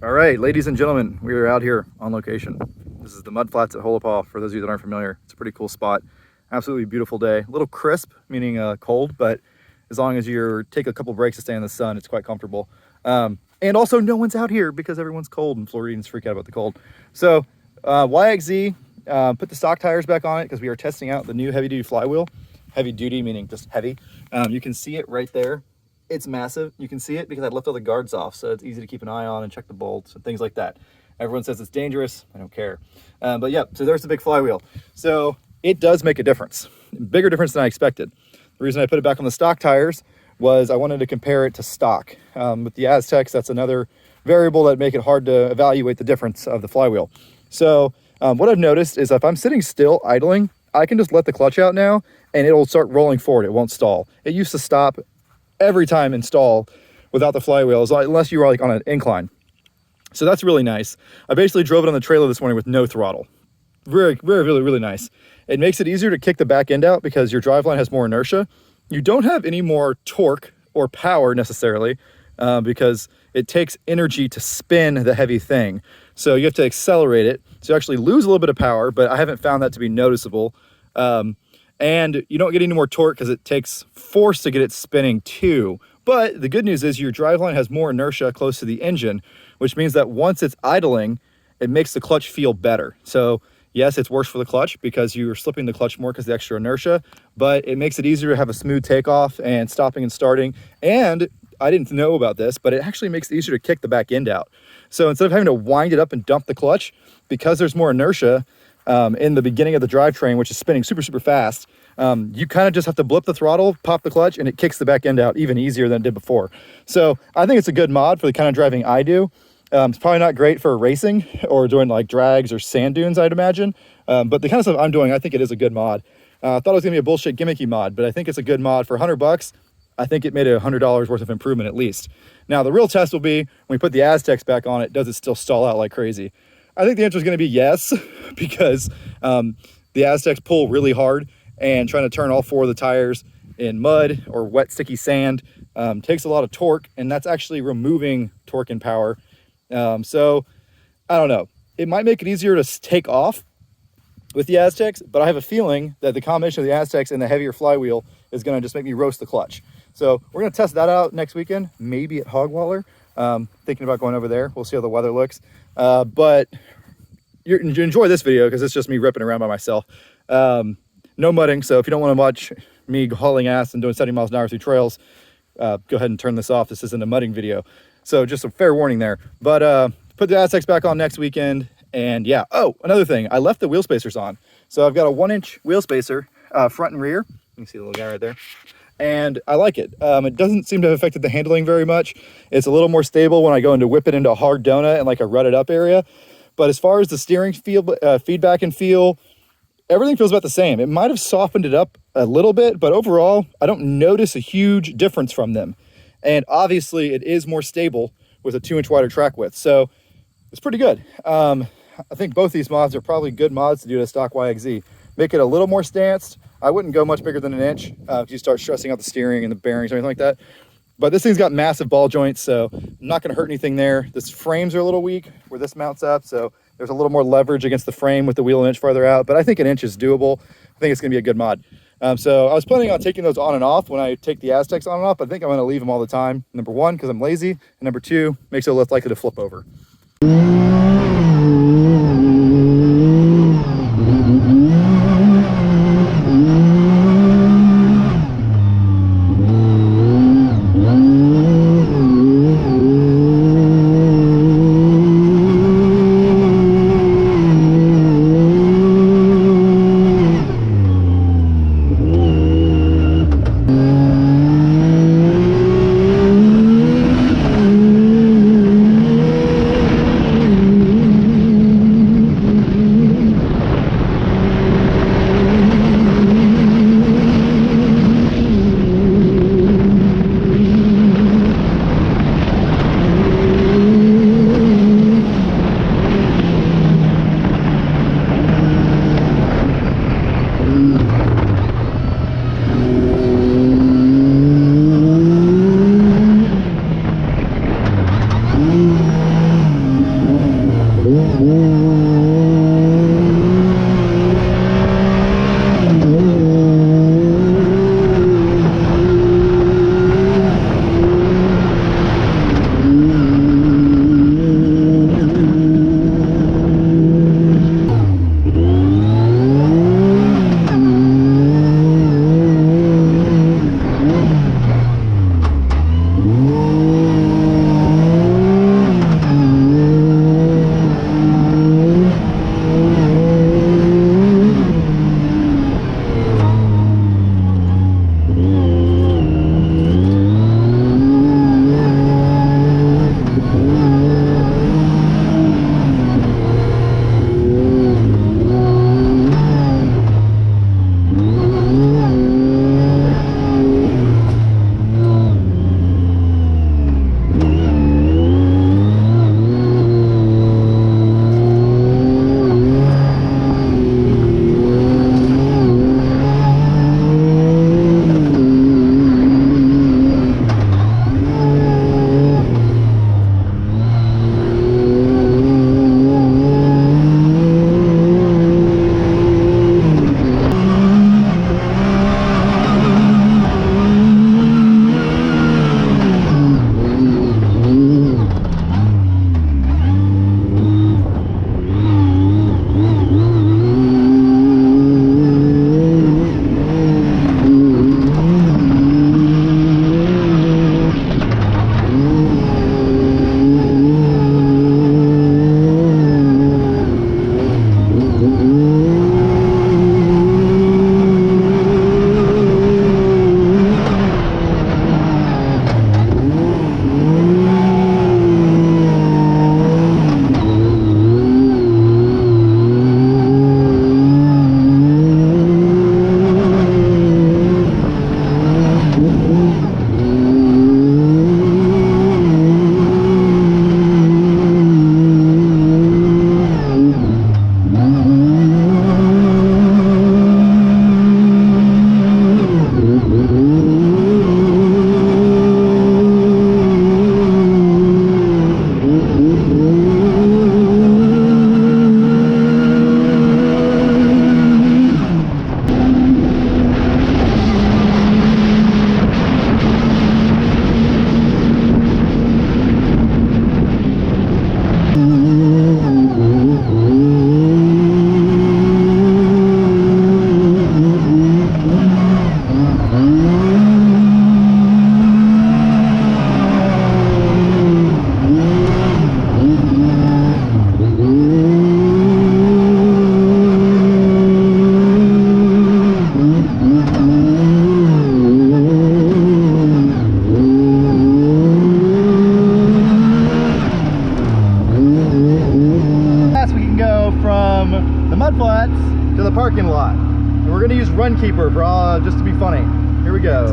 All right, ladies and gentlemen, we are out here on location. This is the mud flats at Holopaw. For those of you that aren't familiar, it's a pretty cool spot. Absolutely beautiful day. A little crisp, meaning cold, but as long as you take a couple breaks to stay in the sun, it's quite comfortable. And also, no one's out here because everyone's cold and Floridians freak out about the cold. So YXZ put the stock tires back on it because we are testing out the new heavy-duty flywheel. Heavy duty meaning just heavy. You can see it right there. It's massive. You can see it because I left all the guards off, so it's easy to keep an eye on and check the bolts and things like that. Everyone says it's dangerous. I don't care. But yeah, so there's the big flywheel. So it does make a difference. Bigger difference than I expected. The reason I put it back on the stock tires was I wanted to compare it to stock. With the Aztecs, that's another variable that make it hard to evaluate the difference of the flywheel. So what I've noticed is if I'm sitting still idling, I can just let the clutch out now and it'll start rolling forward. It won't stall. It used to stop every time and stall without the flywheel, unless you were like on an incline. So that's really nice. I basically drove it on the trailer this morning with no throttle. Really nice. It makes it easier to kick the back end out because your driveline has more inertia. You don't have any more torque or power necessarily because it takes energy to spin the heavy thing. So you have to accelerate it. So you actually lose a little bit of power, but I haven't found that to be noticeable. And you don't get any more torque because it takes force to get it spinning too. But the good news is your driveline has more inertia close to the engine, which means that once it's idling, it makes the clutch feel better. So yes, it's worse for the clutch because you're slipping the clutch more because of the extra inertia, but it makes it easier to have a smooth takeoff and stopping and starting. And I didn't know about this, but it actually makes it easier to kick the back end out. So instead of having to wind it up and dump the clutch, because there's more inertia in the beginning of the drivetrain, which is spinning super fast, you kind of just have to blip the throttle, pop the clutch, and it kicks the back end out even easier than it did before. So I think it's a good mod for the kind of driving I do. It's probably not great for racing or doing like drags or sand dunes, I'd imagine. But the kind of stuff I'm doing, I think it is a good mod. I thought it was gonna be a bullshit gimmicky mod, but I think it's a good mod for $100. I think it made $100 worth of improvement at least. Now the real test will be when we put the Aztecs back on it, does it still stall out like crazy? I think the answer is going to be yes, because the Aztecs pull really hard, and trying to turn all four of the tires in mud or wet, sticky sand takes a lot of torque, and that's actually removing torque and power. So I don't know. It might make it easier to take off with the Aztecs, but I have a feeling that the combination of the Aztecs and the heavier flywheel is going to just make me roast the clutch. So we're going to test that out next weekend, maybe at Hogwaller. Thinking about going over there. We'll see how the weather looks. But you enjoy this video because it's just me ripping around by myself. No mudding, so if you don't want to watch me hauling ass and doing 70 miles an hour through trails, go ahead and turn this off. This isn't a mudding video. So just a fair warning there. But put the Aztecs back on next weekend. And yeah, oh, another thing. I left the wheel spacers on. So I've got a 1-inch wheel spacer, front and rear. You can see the little guy right there. And I like it. It doesn't seem to have affected the handling very much. It's a little more stable when I go into whip it into a hard donut and like a rutted up area. But as far as the steering feedback and feel, everything feels about the same. It might have softened it up a little bit, but overall, I don't notice a huge difference from them. And obviously, it is more stable with a 2-inch wider track width. So it's pretty good. I think both these mods are probably good mods to do to stock YXZ. Make it a little more stanced. I wouldn't go much bigger than 1 inch if you start stressing out the steering and the bearings or anything like that. But this thing's got massive ball joints, so I'm not going to hurt anything there. The frames are a little weak where this mounts up, so there's a little more leverage against the frame with the wheel 1 inch farther out. But I think 1 inch is doable. I think it's going to be a good mod. So I was planning on taking those on and off when I take the Aztecs on and off. But I think I'm going to leave them all the time. Number 1, because I'm lazy. And number 2, makes it less likely to flip over. mud flats to the parking lot. And we're gonna use Runkeeper for just to be funny. Here we go.